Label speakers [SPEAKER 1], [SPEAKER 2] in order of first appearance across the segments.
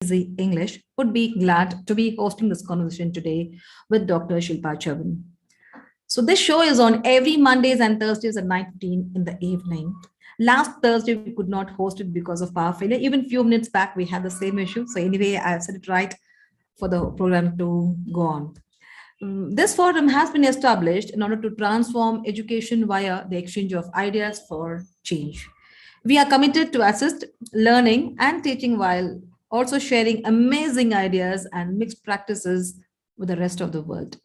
[SPEAKER 1] easy English, would be glad to be hosting this conversation today with Dr. Shilpa Chavan. So this show is on every Mondays and Thursdays at 9:15 in the evening. Last Thursday we could not host it because of power failure. Even few minutes back we had the same issue. So anyway, I said it right for the program to go on. This forum has been established in order to transform education via the exchange of ideas for change. We are committed to assist learning and teaching while also sharing amazing ideas and mixed practices with the rest of the world.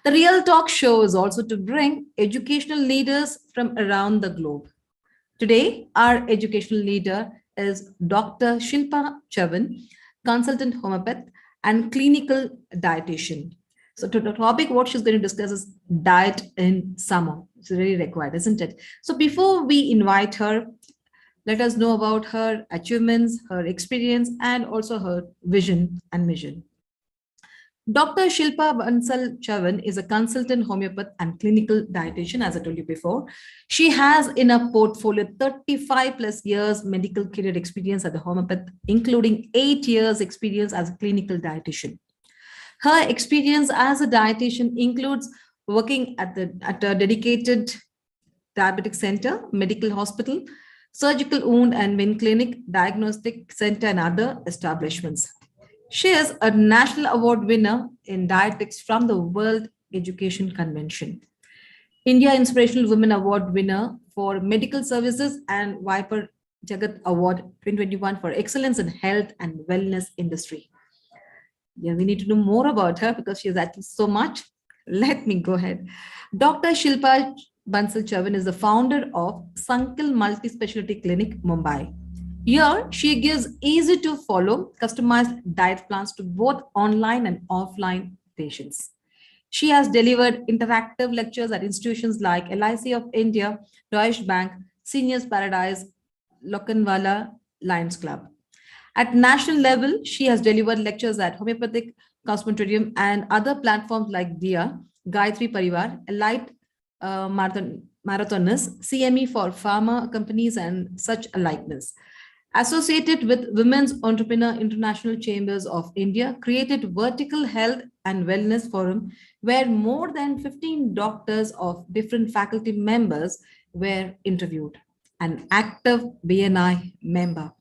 [SPEAKER 1] The Real Talk show is also to bring educational leaders from around the globe. Today, our educational leader is Dr. Shilpa Chavan, consultant homeopath and clinical dietitian. So, to the topic, what she's going to discuss is diet in summer. It's really required, isn't it? So, before we invite her, let us know about her achievements, her experience, and also her vision and mission. Dr. Shilpa Bansal Chavan is a consultant homeopath and clinical dietitian, as I told you before. She has in her portfolio 35 plus years medical career experience as a homeopath, including 8 years experience as a clinical dietitian. Her experience as a dietitian includes working at a dedicated diabetic center, medical hospital, surgical wound and vein clinic, diagnostic center, and other establishments. She is a national award winner in dietetics from the World Education Convention, India Inspirational Women Award winner for medical services, and Viper Jagat Award 2021 for excellence in health and wellness industry. Yeah, we need to know more about her because she has achieved so much. Let me go ahead. Dr. Shilpa Bansal Chavan is the founder of Sankal Multi Specialty Clinic, Mumbai. Here, she gives easy to follow, customized diet plans to both online and offline patients. She has delivered interactive lectures at institutions like LIC of India, Deutsche Bank, Seniors Paradise, Lokhandwala Lions Club. At national level, she has delivered lectures at Homeopathic Cosmotorium and other platforms like DIA, Gayatri Parivar, Elite Marathoners, CME for pharma companies, and such alikeness. Associated with Women's Entrepreneur International Chambers of India, created Vertical Health and Wellness Forum, where more than 15 doctors of different faculty members were interviewed. An active BNI member.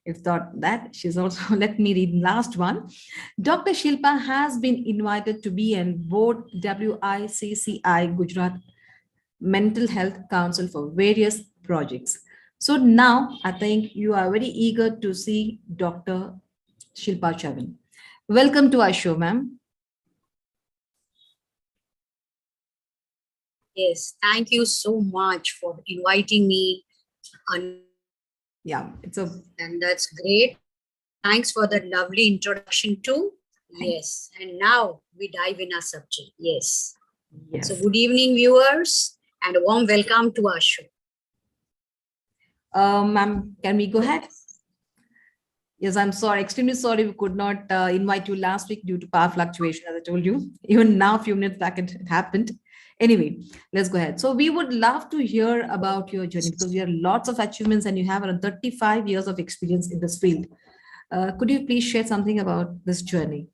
[SPEAKER 1] If thought that, she's also, let me read last one. Dr. Shilpa has been invited to be on board WICCI Gujarat Mental Health Council for various projects. So now I think you are very eager to see Dr. Shilpa Chavan. Welcome to our show, ma'am.
[SPEAKER 2] Yes, thank you so much for inviting me.
[SPEAKER 1] Yeah,
[SPEAKER 2] and that's great. Thanks for that lovely introduction too. Yes, and now we dive in our subject. Yes. So good evening, viewers, and a warm welcome to our show.
[SPEAKER 1] Ma'am, can we go ahead? Yes, I'm sorry, extremely sorry we could not invite you last week due to power fluctuation, as I told you. Even now, a few minutes back, it happened. Anyway, let's go ahead. So we would love to hear about your journey because you have lots of achievements and you have around 35 years of experience in this field. Could you please share something about this journey?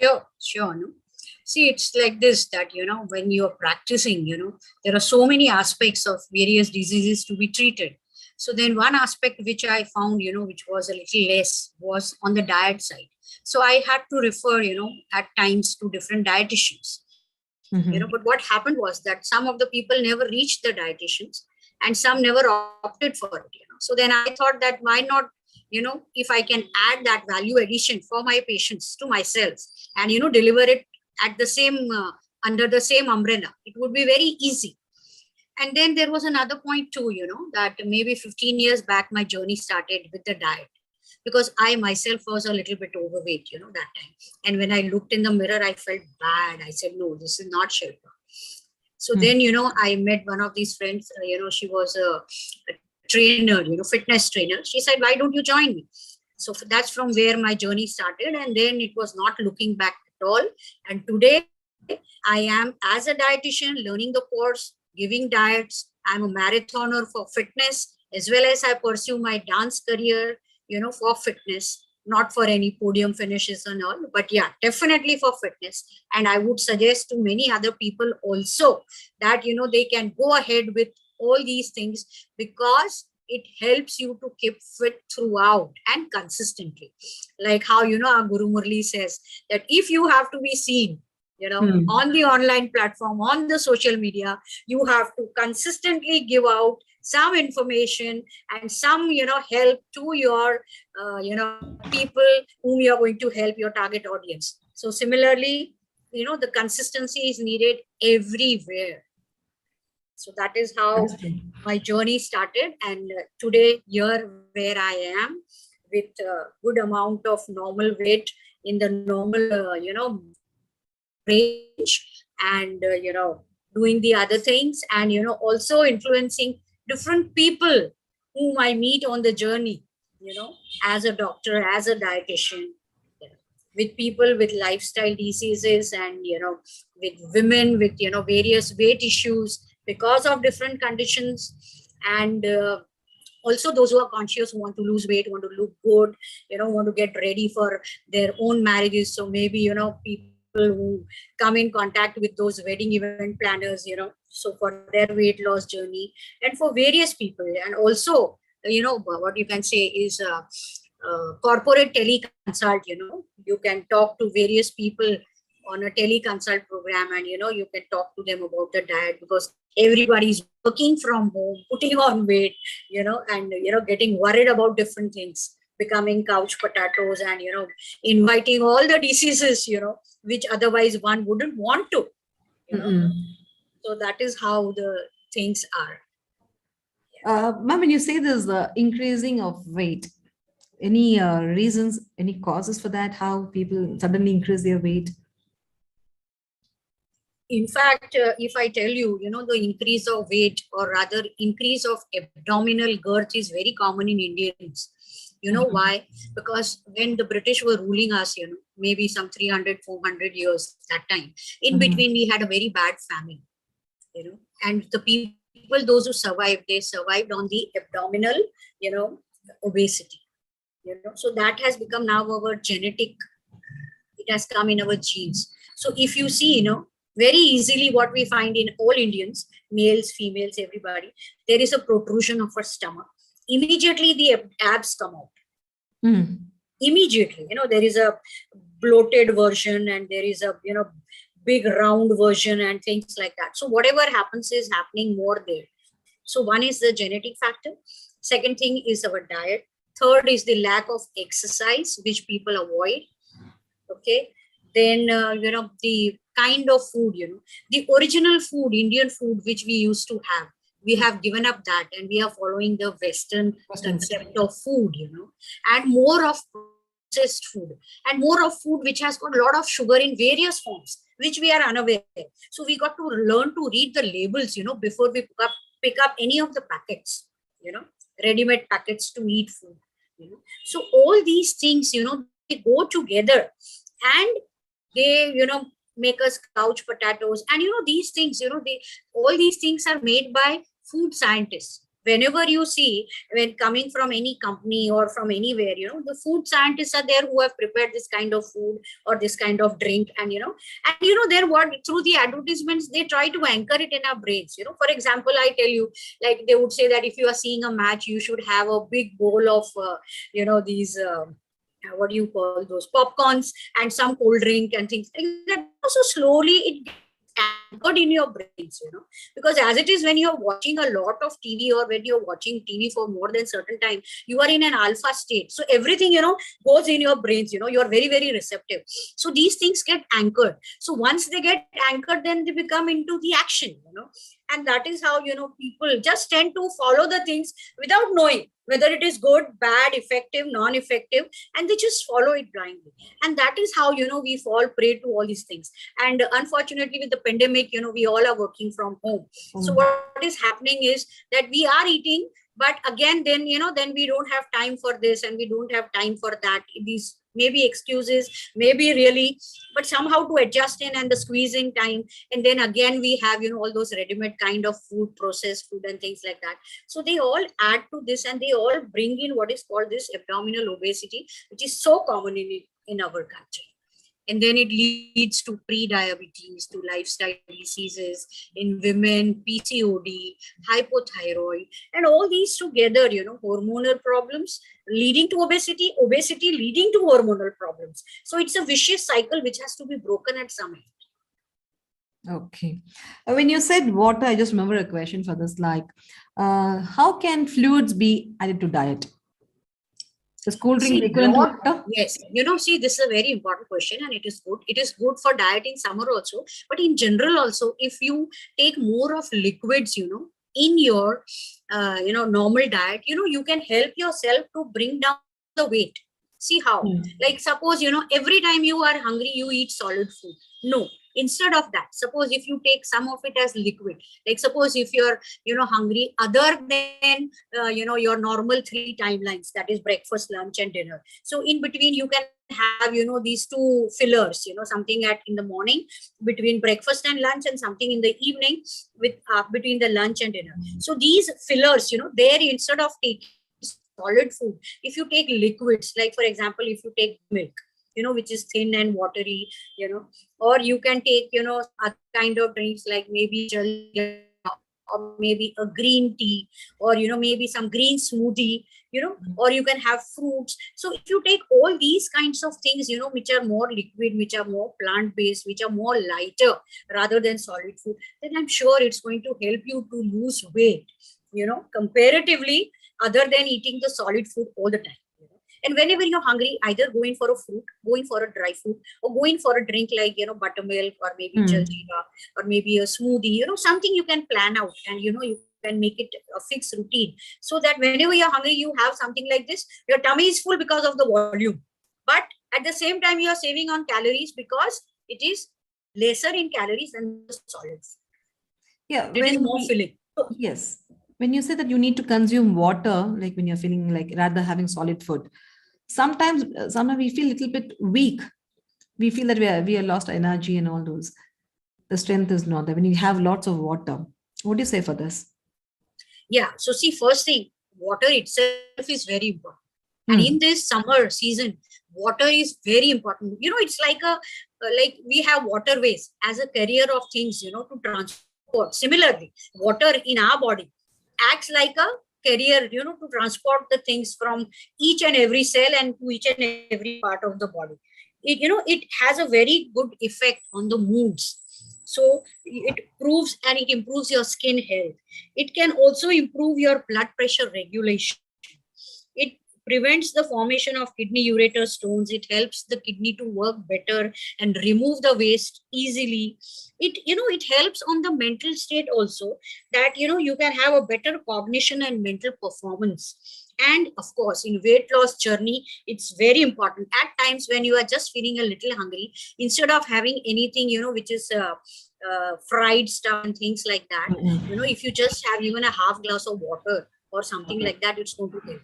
[SPEAKER 2] Sure. No? See, it's like this, that, when you're practicing, there are so many aspects of various diseases to be treated. So then one aspect which I found, which was a little less, was on the diet side. So I had to refer, at times to different dietitians. But what happened was that some of the people never reached the dietitians and some never opted for it. So then I thought that why not, if I can add that value addition for my patients to myself and, deliver it at the same, under the same umbrella, it would be very easy. And then there was another point too, that maybe 15 years back, my journey started with the diet. Because I myself was a little bit overweight, that time. And when I looked in the mirror, I felt bad. I said, no, this is not Shilpa. So then, I met one of these friends, she was a trainer, fitness trainer. She said, why don't you join me? So that's from where my journey started. And then it was not looking back at all. And today I am, as a dietitian, learning the course, giving diets. I'm a marathoner for fitness. as well as I pursue my dance career, for fitness, not for any podium finishes and all, but yeah, definitely for fitness. And I would suggest to many other people also that, they can go ahead with all these things, because it helps you to keep fit throughout and consistently. Like how, our Guru Murli says that if you have to be seen, on the online platform, on the social media, you have to consistently give out some information and some, help to your, people whom you are going to help, your target audience. So similarly, the consistency is needed everywhere. So that is how my journey started. And today, here where I am, with a good amount of normal weight in the normal, range, and, doing the other things, and, also influencing different people whom I meet on the journey, as a doctor, as a dietitian, with people with lifestyle diseases, and, with women with, various weight issues because of different conditions, and also those who are conscious, who want to lose weight, want to look good, want to get ready for their own marriages. So maybe, people who come in contact with those wedding event planners, so for their weight loss journey, and for various people. And also, what you can say is corporate teleconsult. You can talk to various people on a teleconsult program, and, you can talk to them about the diet, because everybody is working from home, putting on weight, and, getting worried about different things, becoming couch potatoes, and, inviting all the diseases, which otherwise one wouldn't want to, So that is how the things are.
[SPEAKER 1] Ma'am, when you say there's increasing of weight, any reasons, any causes for that? How people suddenly increase their weight?
[SPEAKER 2] In fact, if I tell you, the increase of weight, or rather increase of abdominal girth, is very common in Indians. You know why? Because when the British were ruling us, maybe some 300, 400 years that time, in between we had a very bad famine, and the people, those who survived, they survived on the abdominal, obesity, so that has become now our genetic, it has come in our genes. So if you see, very easily what we find in all Indians, males, females, everybody, there is a protrusion of our stomach. Immediately the abs come out. Immediately, there is a bloated version, and there is a, big round version, and things like that. So whatever happens is happening more there. So one is the genetic factor. Second thing is our diet. Third is the lack of exercise, which people avoid. Okay. Then, the kind of food, the original food, Indian food, which we used to have, we have given up that, and we are following the Western concept of food, and more of processed food, and more of food which has got a lot of sugar in various forms, which we are unaware. So we got to learn to read the labels, before we pick up any of the packets, ready-made packets to eat food. So all these things, they go together, and they, make us couch potatoes. And, these things, all these things are made by food scientists. Whenever you see, when coming from any company or from anywhere, the food scientists are there who have prepared this kind of food or this kind of drink. And, then what, through the advertisements, they try to anchor it in our brains. For example, I tell you, like they would say that if you are seeing a match, you should have a big bowl of, these, what do you call those, popcorns, and some cold drink and things like that. So slowly it gets anchored in your brains, because as it is, when you're watching a lot of TV, or when you're watching TV for more than certain time, you are in an alpha state. So everything, goes in your brains, you're very, very receptive. So these things get anchored. So once they get anchored, then they become into the action, and that is how, people just tend to follow the things without knowing whether it is good, bad, effective, non-effective, and they just follow it blindly. And that is how, we fall prey to all these things. And unfortunately, with the pandemic, we all are working from home. So what is happening is that we are eating, but again, then, then we don't have time for this, and we don't have time for that. These maybe excuses, maybe really, but somehow to adjust in and the squeezing time. And then again, we have, all those ready-made kind of food, processed food and things like that. So they all add to this, and they all bring in what is called this abdominal obesity, which is so common in our country. And then it leads to pre-diabetes, to lifestyle diseases in women, PCOD, hypothyroid, and all these together, hormonal problems leading to obesity, obesity leading to hormonal problems. So it's a vicious cycle which has to be broken at some end.
[SPEAKER 1] Okay. When you said water, I just remember a question for this, like, how can fluids be added to diet? The cool drink equivalent to water?
[SPEAKER 2] Yes, see, this is a very important question, and it is good. It is good for diet in summer also, but in general also, if you take more of liquids, in your, normal diet, you can help yourself to bring down the weight. See how? Like suppose, every time you are hungry, you eat solid food. No. Instead of that, suppose if you take some of it as liquid, like suppose if you're, hungry other than, your normal 3 timelines, that is breakfast, lunch and dinner. So in between, you can have, these 2 fillers, something in the morning between breakfast and lunch, and something in the evening with between the lunch and dinner. So these fillers, there, instead of taking solid food, if you take liquids, like for example, if you take milk, which is thin and watery, or you can take, other kind of drinks like maybe jaldi, or maybe a green tea, or, maybe some green smoothie, or you can have fruits. So if you take all these kinds of things, which are more liquid, which are more plant-based, which are more lighter rather than solid food, then I'm sure it's going to help you to lose weight, comparatively, other than eating the solid food all the time. And whenever you're hungry, either go in for a fruit, go in for a dry fruit, or go in for a drink like, buttermilk, or maybe jaljeera, or maybe a smoothie, something you can plan out, and, you can make it a fixed routine, so that whenever you're hungry, you have something like this. Your tummy is full because of the volume, but at the same time, you are saving on calories because it is lesser in calories than the solids.
[SPEAKER 1] Yeah,
[SPEAKER 2] it is more filling. So,
[SPEAKER 1] yes. When you say that you need to consume water, like when you're feeling like rather having solid food, sometimes we feel a little bit weak. We feel that we are lost energy and all those. The strength is not there. When you have lots of water, what do you say for this?
[SPEAKER 2] Yeah. So see, first thing, water itself is very important. And in this summer season, water is very important. It's like like we have waterways as a carrier of things, to transport. Similarly, water in our body acts like a carrier, to transport the things from each and every cell and to each and every part of the body. It has a very good effect on the moods. So it improves your skin health. It can also improve your blood pressure regulation. It prevents the formation of kidney ureter stones. It helps the kidney to work better and remove the waste easily. It helps on the mental state also, that you can have a better cognition and mental performance. And of course, in weight loss journey, it's very important. At times when you are just feeling a little hungry, instead of having anything, which is fried stuff and things like that, if you just have even a half glass of water or something like that, it's going to help.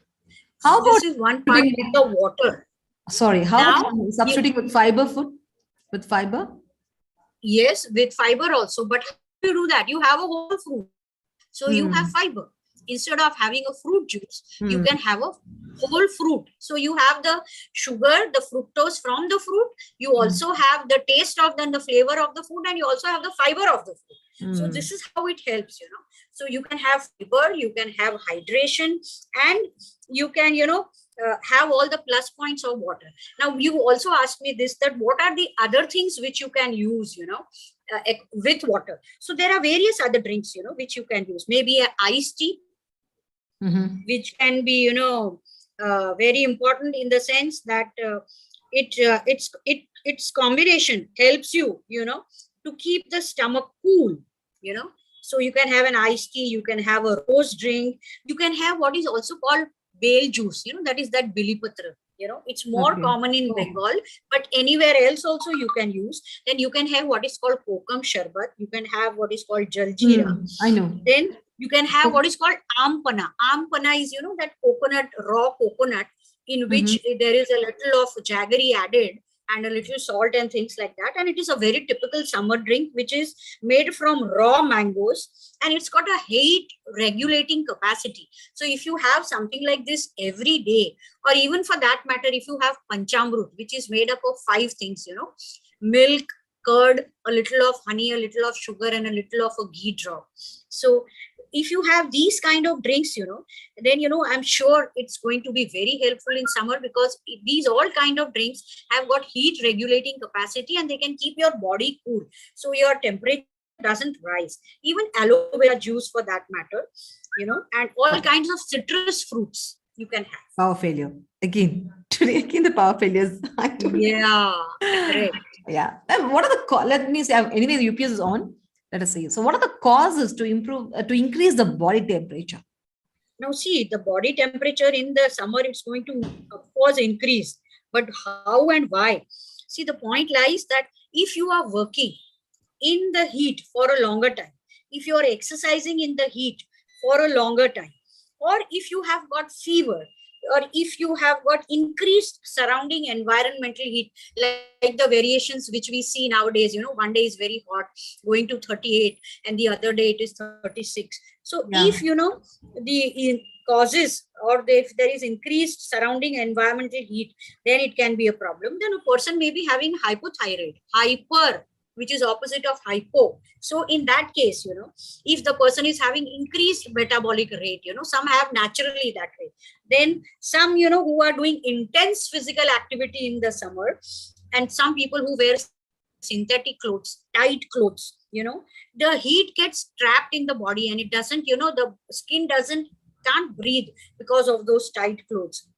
[SPEAKER 1] How about
[SPEAKER 2] this is one part with the water.
[SPEAKER 1] Sorry, how about substituting with fiber food? With fiber?
[SPEAKER 2] Yes, with fiber also. But how do you do that? You have a whole fruit. So you have fiber. Instead of having a fruit juice, you can have a whole fruit. So you have the sugar, the fructose from the fruit. You also have the taste of the flavor of the food, and you also have the fiber of the food. So this is how it helps, So you can have fiber, you can have hydration, and you can, have all the plus points of water. Now, you also asked me this, that what are the other things which you can use, with water. So there are various other drinks, which you can use. Maybe an iced tea, which can be, very important in the sense that its combination helps you, to keep the stomach cool, So you can have an iced tea, you can have a rose drink, you can have what is also called bale juice, that is that bilipatra. It's more common in Bengal, but anywhere else also you can use. Then you can have what is called kokum sharbat. You can have what is called jaljeera.
[SPEAKER 1] I know.
[SPEAKER 2] Then you can have what is called ampana. Ampana is, that coconut, raw coconut, in which there is a little of jaggery added and a little salt and things like that. And it is a very typical summer drink, which is made from raw mangoes, and it's got a heat regulating capacity. So if you have something like this every day, or even for that matter, if you have panchamrut, which is made up of 5 things, milk, curd, a little of honey, a little of sugar, and a little of a ghee drop. So if you have these kind of drinks, then, I'm sure it's going to be very helpful in summer, because these all kind of drinks have got heat regulating capacity, and they can keep your body cool. So your temperature doesn't rise. Even aloe vera juice for that matter, and all kinds of citrus fruits you can have.
[SPEAKER 1] Power failure. Again, today, again, the power failures.
[SPEAKER 2] Yeah, correct.
[SPEAKER 1] Yeah. And what are the, let me say, anyway, the UPS is on. Let us see. So what are the causes to increase the body temperature?
[SPEAKER 2] Now see, the body temperature in the summer, it's going to, of course, increase. But how and why? See, the point lies that if you are working in the heat for a longer time, if you are exercising in the heat for a longer time, or if you have got fever, or if you have got increased surrounding environmental heat, like the variations which we see nowadays, one day is very hot, going to 38, and the other day it is 36. So if, the causes, or if there is increased surrounding environmental heat, then it can be a problem. Then a person may be having hypothyroid, hyper, which is opposite of hypo. So in that case, if the person is having increased metabolic rate, some have naturally that rate. Then some, who are doing intense physical activity in the summer, and some people who wear synthetic clothes, tight clothes, the heat gets trapped in the body, and it doesn't, the skin can't breathe because of those tight clothes.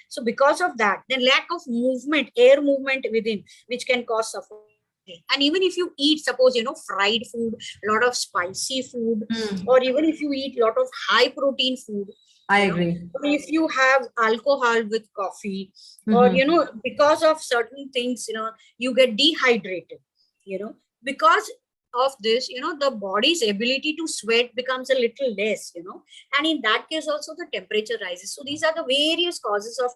[SPEAKER 2] So because of that, then lack of movement, air movement within, which can cause suffocation. And even if you eat, suppose, fried food, a lot of spicy food, or even if you eat a lot of high protein food,
[SPEAKER 1] I agree.
[SPEAKER 2] If you have alcohol with coffee, or, because of certain things, you get dehydrated, because of this, the body's ability to sweat becomes a little less, and in that case also the temperature rises. So these are the various causes of,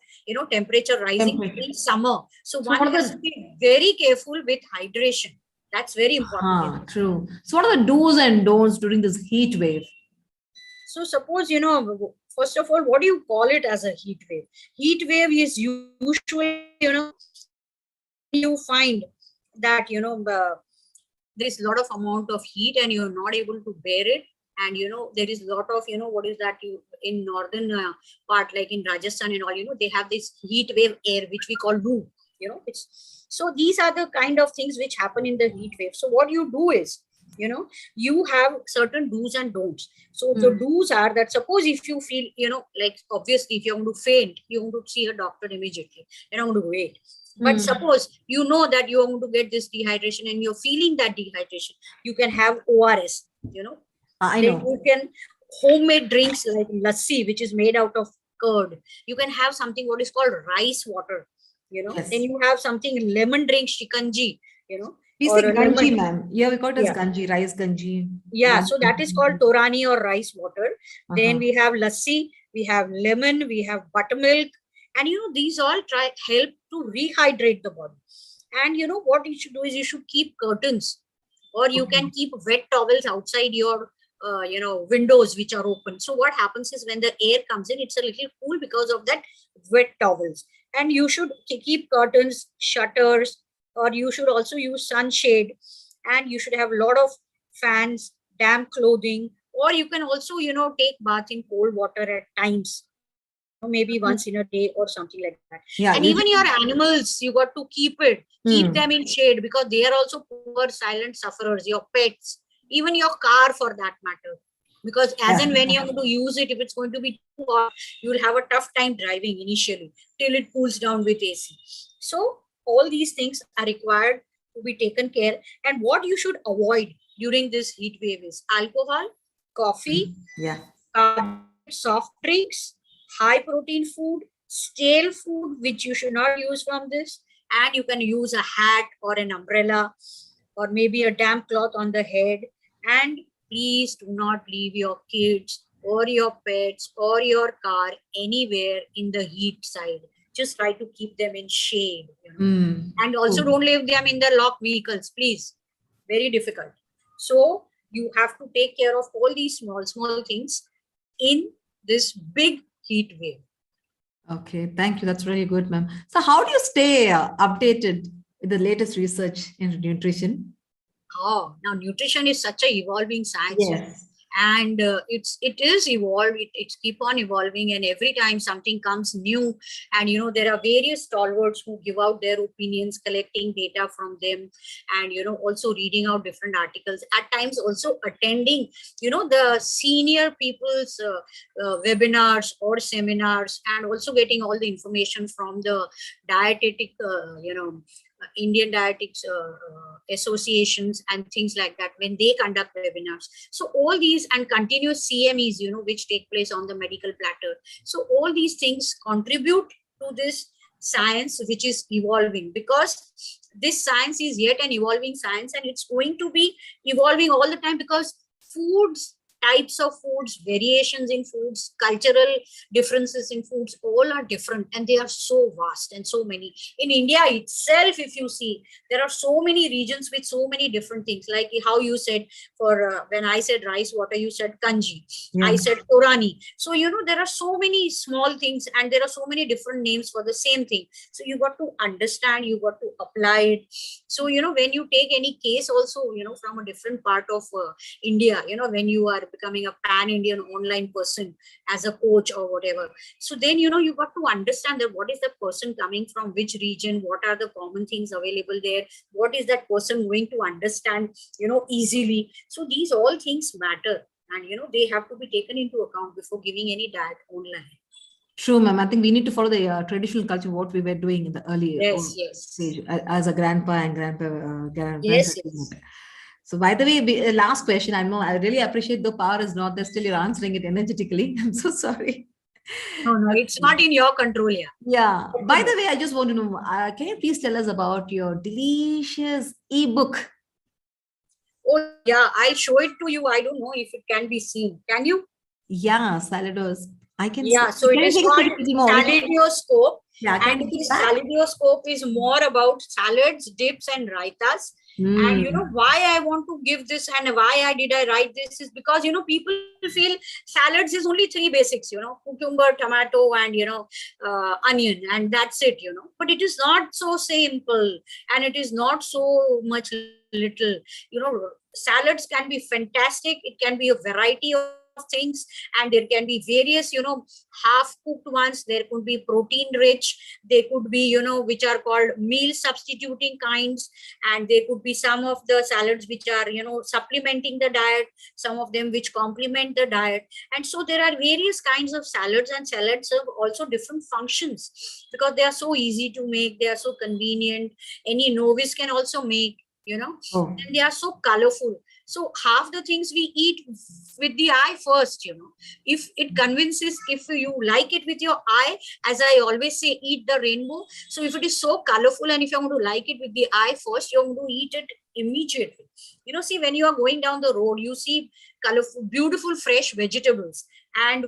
[SPEAKER 2] temperature rising in summer. So one has to be very careful with hydration. That's very important.
[SPEAKER 1] True. So what are the do's and don'ts during this heat wave?
[SPEAKER 2] So suppose, first of all, what do you call it as a heat wave? Heat wave is usually, you find that, there is a lot of amount of heat and you're not able to bear it. And, there is a lot of, what is that, in northern part, like in Rajasthan and all, they have this heat wave air, which we call loo, so these are the kind of things which happen in the heat wave. So what you do is, you have certain do's and don'ts. So the do's are that, suppose if you feel, like obviously if you're going to faint, you're going to see a doctor immediately. You're not going to wait. But suppose you know that you are going to get this dehydration and you're feeling that dehydration, you can have ORS,
[SPEAKER 1] I know.
[SPEAKER 2] You can homemade drinks like lassi, which is made out of curd. You can have something what is called rice water,
[SPEAKER 1] Yes.
[SPEAKER 2] Then you have something lemon drink, shikanji,
[SPEAKER 1] We say ganji, ma'am. Yeah, we call it as ganji, rice ganji.
[SPEAKER 2] Yeah, so that is called torani or rice water. Then we have lassi, we have lemon, we have buttermilk. And, these all help to rehydrate the body. And, what you should do is you should keep curtains, or you can keep wet towels outside your, windows which are open. So what happens is when the air comes in, it's a little cool because of that wet towels. And you should keep curtains, shutters, or you should also use sunshade. And you should have a lot of fans, damp clothing, or you can also, take bath in cold water at times. Maybe once in a day or something like that. Yeah, and even your animals, you got to keep them in shade, because they are also poor silent sufferers, your pets, even your car for that matter. Because as and when you're going to use it, if it's going to be too hot, you'll have a tough time driving initially till it cools down with AC. So all these things are required to be taken care. And what you should avoid during this heat wave is alcohol, coffee, soft drinks, high protein food, stale food, which you should not use from this. And you can use a hat or an umbrella, or maybe a damp cloth on the head. And please do not leave your kids or your pets or your car anywhere in the heat side. just try to keep them in shade,
[SPEAKER 1] Mm.
[SPEAKER 2] and also
[SPEAKER 1] Cool.
[SPEAKER 2] don't leave them in the locked vehicles, please. Very difficult. So you have to take care of all these small things in this big heat wave.
[SPEAKER 1] Okay, thank you. That's really good, ma'am. So, how do you stay updated with the latest research in nutrition?
[SPEAKER 2] Oh, now nutrition is such a evolving science,
[SPEAKER 1] Yes.
[SPEAKER 2] and it is evolved. It's keep on evolving, and every time something comes new, and there are various stalwarts who give out their opinions, collecting data from them, and also reading out different articles. At times, also attending the senior people's webinars or seminars, and also getting all the information from the dietetic Indian dietetics associations and things like that when they conduct webinars. So all these and continuous CMEs, which take place on the medical platter. So all these things contribute to this science, which is evolving, because this science is yet an evolving science, and it's going to be evolving all the time, because foods, types of foods, variations in foods, cultural differences in foods, all are different, and they are so vast and so many. In India itself, if you see, there are so many regions with so many different things, like how you said, for when I said rice water, you said kanji,
[SPEAKER 1] Yeah.
[SPEAKER 2] I said Torani. So there are so many small things, and there are so many different names for the same thing. So you got to understand, you got to apply it. So when you take any case also, from a different part of India, when you are becoming a pan-Indian online person as a coach or whatever, so then you got to understand that what is the person coming from which region, what are the common things available there, what is that person going to understand easily. So these all things matter, and they have to be taken into account before giving any diet online.
[SPEAKER 1] True, ma'am. I think we need to follow the traditional culture, what we were doing in the early
[SPEAKER 2] Yes,
[SPEAKER 1] stage as a grandpa and grandparents.
[SPEAKER 2] yes, yes.
[SPEAKER 1] So, by the way, last question. I know I really appreciate the power is not there. Still, you're answering it energetically. I'm so sorry.
[SPEAKER 2] No, it's not in your control.
[SPEAKER 1] Yeah. By the way, I just want to know, can you please tell us about your delicious ebook?
[SPEAKER 2] Oh yeah, I'll show it to you. I don't know if it can be seen. Can you?
[SPEAKER 1] Yeah, Salados. I can see.
[SPEAKER 2] Yeah, so it
[SPEAKER 1] Can
[SPEAKER 2] is
[SPEAKER 1] you take
[SPEAKER 2] called
[SPEAKER 1] it more?
[SPEAKER 2] Saladioscope,
[SPEAKER 1] Yeah, can
[SPEAKER 2] and
[SPEAKER 1] you take
[SPEAKER 2] this
[SPEAKER 1] that?
[SPEAKER 2] Saladioscope is more about salads, dips, and raitas. And why I want to give this and why I write this is because people feel salads is only three basics, cucumber, tomato, and onion, and that's it. But it is not so simple, and it is not so much little. Salads can be fantastic. It can be a variety of things, and there can be various half cooked ones. There could be protein rich, there could be which are called meal substituting kinds, and there could be some of the salads which are supplementing the diet, some of them which complement the diet. And so there are various kinds of salads, and salads serve also different functions because they are so easy to make, they are so convenient, any novice can also make,
[SPEAKER 1] Oh.
[SPEAKER 2] and they are so colorful. So half the things we eat with the eye first, if it convinces, if you like it with your eye, as I always say, eat the rainbow. So if it is so colorful and if you're going to like it with the eye first, you're going to eat it immediately. See, when you are going down the road, you see colorful, beautiful, fresh vegetables and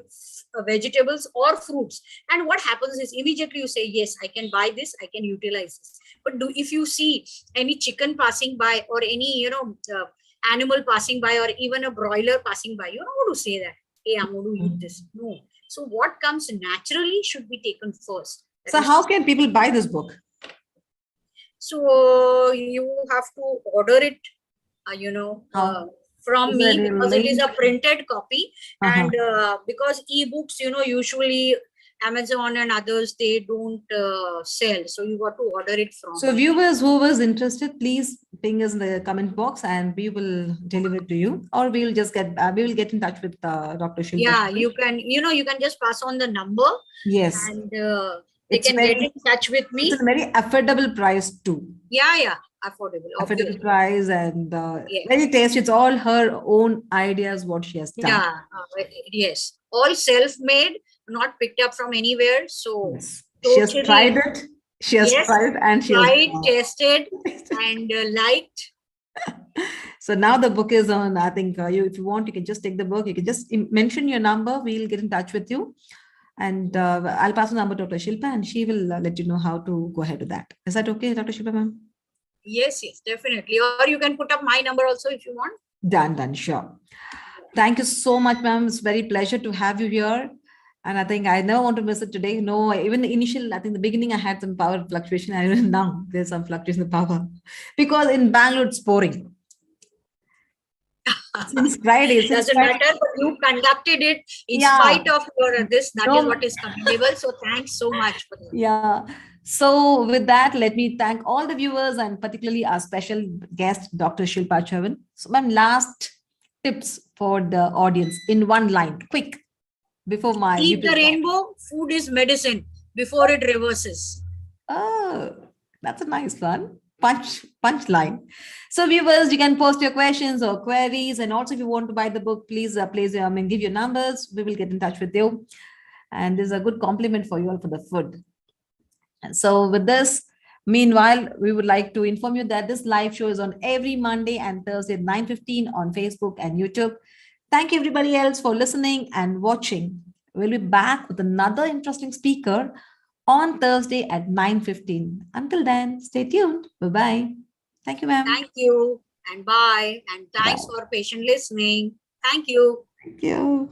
[SPEAKER 2] vegetables or fruits. And what happens is immediately you say, yes, I can buy this, I can utilize this. But if you see any chicken passing by or any, animal passing by or even a broiler passing by, you're not going to say that, hey, I'm going to eat this. No. So what comes naturally should be taken first.
[SPEAKER 1] So how can people buy this book?
[SPEAKER 2] So you have to order it, from me, because it is a printed copy. And because ebooks, usually Amazon and others, they don't sell. So you got to order it from
[SPEAKER 1] So viewers who was interested, please ping us in the comment box and we will deliver it to you, or we will just get we will get in touch with Dr. Shilpa.
[SPEAKER 2] Yeah, you can, you can just pass on the number.
[SPEAKER 1] Yes.
[SPEAKER 2] And they can get in touch with me.
[SPEAKER 1] It's a very affordable price too.
[SPEAKER 2] Yeah, affordable.
[SPEAKER 1] Affordable price and very tasty. It's all her own ideas, what she has done.
[SPEAKER 2] Yeah, yes. All self-made, not picked up from anywhere. So
[SPEAKER 1] yes. She has tried it. She has tried and she
[SPEAKER 2] has tested and liked.
[SPEAKER 1] So now the book is on. I think if you want, you can just take the book. You can just mention your number. We'll get in touch with you. And I'll pass the number to Dr. Shilpa, and she will let you know how to go ahead with that. Is that okay, Dr. Shilpa, ma'am?
[SPEAKER 2] Yes, definitely. Or you can put up my number also if you want.
[SPEAKER 1] Done, sure. Thank you so much, ma'am. It's very pleasure to have you here. And I think I never want to miss it today. No, even the initial, I think the beginning I had some power fluctuation. And even now there's some fluctuation in power. Because in Bangalore it's pouring. Since Friday.
[SPEAKER 2] Doesn't matter, but you conducted it in spite of your this. That is what is commendable. So thanks so much for that.
[SPEAKER 1] Yeah. So with that, let me thank all the viewers and particularly our special guest, Dr. Shilpa Chavan. So, ma'am, last tips for the audience in one line, quick, before my
[SPEAKER 2] eat the rainbow. Food is medicine before it reverses.
[SPEAKER 1] Oh, that's a nice one. Punchline. So viewers, you can post your questions or queries, and also if you want to buy the book, please give your numbers. We will get in touch with you, and this is a good compliment for you all for the food. And so with this, meanwhile, we would like to inform you that this live show is on every Monday and Thursday at 9:15 on Facebook and YouTube. Thank you everybody else for listening and watching. We'll be back with another interesting speaker on Thursday at 9:15. Until then, stay tuned. Bye-bye. Thank you, ma'am.
[SPEAKER 2] Thank you and bye. And thanks for patient listening. Thank you.
[SPEAKER 1] Thank you.